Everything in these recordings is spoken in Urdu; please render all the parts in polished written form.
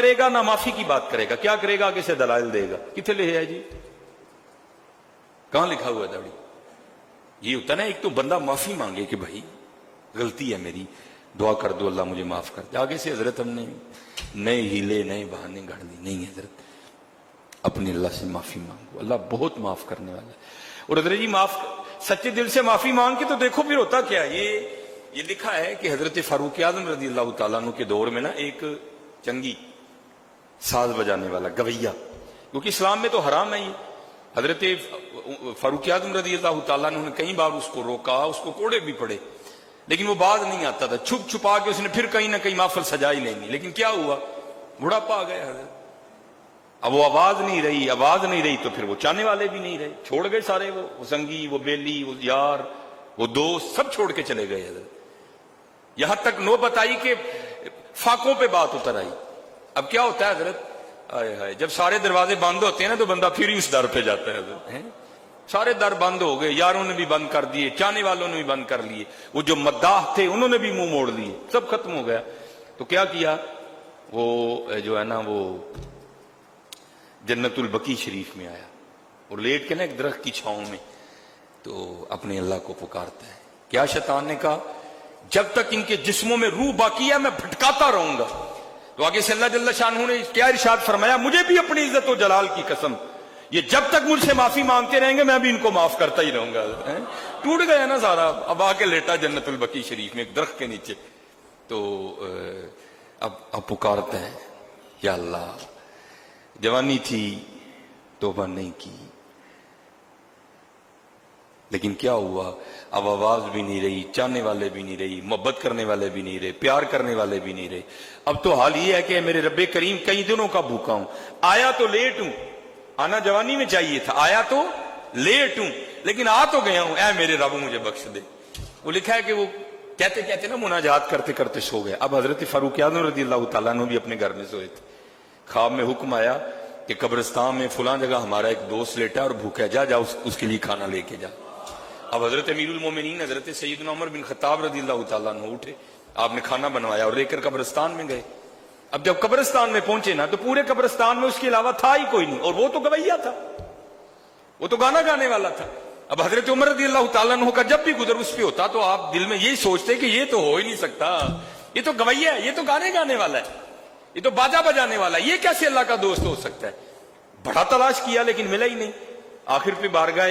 کرے گا نہ معافی کی بات کرے گا. کیا کرے گا؟ آگے سے دلائل دے گا. کتنے لکھے ہے جی؟ کہاں لکھا ہوا ہے داڑھی؟ یہ ہوتا نا ایک تو بندہ معافی مانگے کہ بھائی غلطی ہے میری, دعا کر دو اللہ مجھے معاف کر دے. آگے سے حضرت ہم نے نئے ہیلے نئے بہانے گھڑ لی. نہیں حضرت, اپنے اللہ سے معافی مانگو, اللہ بہت معاف کرنے والا ہے. اور حضرت جی معاف سچے دل سے معافی مانگ کے تو دیکھو پھر ہوتا کیا. یہ لکھا ہے کہ حضرت فاروق اعظم رضی اللہ تعالیٰ عنہ کے دور میں نا ایک چنگی ساز بجانے والا گویا, کیونکہ اسلام میں تو حرام ہے یہ. حضرت فاروق اعظم رضی اللہ تعالیٰ عنہ نے کئی بار اس کو روکا, اس کو کوڑے بھی پڑے, لیکن وہ باز نہیں آتا تھا. چھپ چھپا کے اس نے پھر کہیں نہ کہیں محفل سجا ہی لینی. لیکن کیا ہوا, بڑھاپا آ گیا حضرت. اب وہ آواز نہیں رہی تو پھر وہ چاہنے والے بھی نہیں رہے, چھوڑ گئے سارے. وہ سنگی, وہ بیلی, وہ یار, وہ دوست سب چھوڑ کے چلے گئے حضرت. یہاں تک نوبت آئی کہ فاقوں پہ بات اتر آئی. اب کیا ہوتا ہے حضرت, آئے ہائے, جب سارے دروازے بند ہوتے ہیں نا تو بندہ پھر ہی اس در پہ جاتا ہے حضرت. سارے در بند ہو گئے, یاروں نے بھی بند کر دیے, چاہنے والوں نے بھی بند کر لیے, وہ جو مداح تھے انہوں نے بھی منہ موڑ لیے, سب ختم ہو گیا. تو کیا کیا, وہ جو ہے نا وہ جنت البقیع شریف میں آیا اور لیٹ کے نا ایک درخت کی چھاؤں میں تو اپنے اللہ کو پکارتا ہے. کیا شیطان نے کہا, جب تک ان کے جسموں میں روح باقی ہے میں بھٹکاتا رہوں گا. تو آگے سے اللہ جل شانہ نے کیا ارشاد فرمایا, مجھے بھی اپنی عزت و جلال کی قسم, یہ جب تک مجھ سے معافی مانگتے رہیں گے میں بھی ان کو معاف کرتا ہی رہوں گا. ٹوٹ گیا نا سارا. اب آ کے لیٹا جنت البقیع شریف میں ایک درخت کے نیچے. تو اب پکارتے ہیں, یا اللہ جوانی تھی توبہ نہیں کی, لیکن کیا ہوا, اب آواز بھی نہیں رہی, چاہنے والے بھی نہیں رہی, محبت کرنے والے بھی نہیں رہے, پیار کرنے والے بھی نہیں رہے. اب تو حال یہ ہے کہ میرے رب کریم کئی دنوں کا بھوکا ہوں, آیا تو لیٹ ہوں, آنا جوانی میں چاہیے تھا, آیا تو لیٹ ہوں لیکن آ تو گیا ہوں, اے میرے رب مجھے بخش دے. وہ لکھا ہے کہ وہ کہتے کہتے نا مناجات کرتے کرتے سو گئے. اب حضرت فاروق اعظم رضی اللہ تعالیٰ عنہ بھی اپنے گھر میں سوئے تھے. خواب میں حکم آیا کہ قبرستان میں فلاں جگہ ہمارا ایک دوست لیٹا ہے اور بھوکا ہے, جا اس کے لیے کھانا لے کے جا. اب حضرت امیر المومنین حضرت سیدنا عمر بن خطاب رضی اللہ تعالیٰ عنہ اٹھے, آپ نے کھانا بنوایا اور لے کر قبرستان میں گئے. اب جب قبرستان میں پہنچے نا تو پورے قبرستان میں اس کے علاوہ تھا ہی کوئی نہیں, اور وہ تو گویا تھا, وہ تو گانا گانے والا تھا. اب حضرت عمر رضی اللہ تعالیٰ عنہ کا جب بھی گزر اس پہ ہوتا تو آپ دل میں یہی سوچتے کہ یہ تو ہو ہی نہیں سکتا, یہ تو گویا ہے, یہ تو گانے گانے والا ہے, یہ تو باجا بجانے والا ہے, یہ کیسے اللہ کا دوست ہو سکتا ہے. بڑا تلاش کیا لیکن ملا ہی نہیں. آخر پہ بارگاہ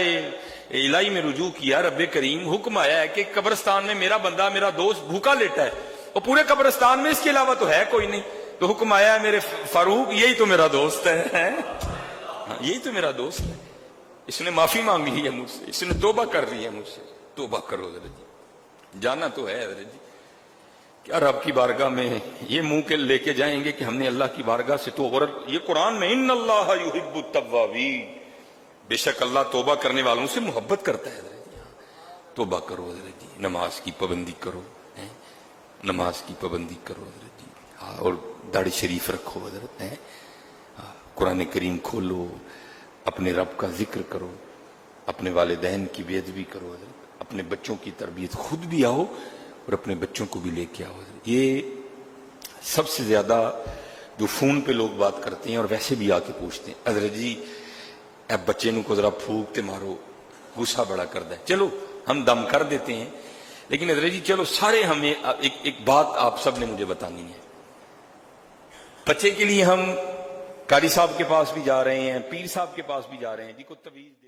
الہی میں رجوع کیا, رب کریم حکم آیا ہے کہ قبرستان میں میرا بندہ میرا دوست بھوکا لیٹا ہے اور پورے قبرستان میں اس کے علاوہ تو ہے کوئی نہیں. تو حکم آیا ہے میرے فاروق یہی تو میرا دوست ہے, یہی تو میرا دوست ہے, اس نے معافی مانگ لی ہے مجھ سے, اس نے توبہ کر لی ہے مجھ سے, توبہ کرو حضرت جی. جانا تو ہے حضرت جی, کیا رب کی بارگاہ میں یہ منہ کے لے کے جائیں گے کہ ہم نے اللہ کی بارگاہ سے تو, اور یہ قرآن میں ان اللہ یحب التوابین, بے شک اللہ توبہ کرنے والوں سے محبت کرتا ہے حضرت جی. توبہ کرو حضرت جی, نماز کی پابندی کرو, نماز کی پابندی کرو حضرت جی, اور داڑھی شریف رکھو حضرت, قرآن کریم کھولو, اپنے رب کا ذکر کرو, اپنے والدین کی بے ادبی کرو حضرت, اپنے بچوں کی تربیت خود بھی آؤ اور اپنے بچوں کو بھی لے کے آؤ حضرت. یہ سب سے زیادہ جو فون پہ لوگ بات کرتے ہیں اور ویسے بھی آ کے پوچھتے ہیں, حضرت جی اے بچے نو کو ذرا پھونکتے مارو, غصہ بڑا کرتا ہے. چلو ہم دم کر دیتے ہیں, لیکن حضرت جی چلو سارے ہمیں ایک بات آپ سب نے مجھے بتانی ہے. بچے کے لیے ہم قاری صاحب کے پاس بھی جا رہے ہیں, پیر صاحب کے پاس بھی جا رہے ہیں, جی کو تویز دے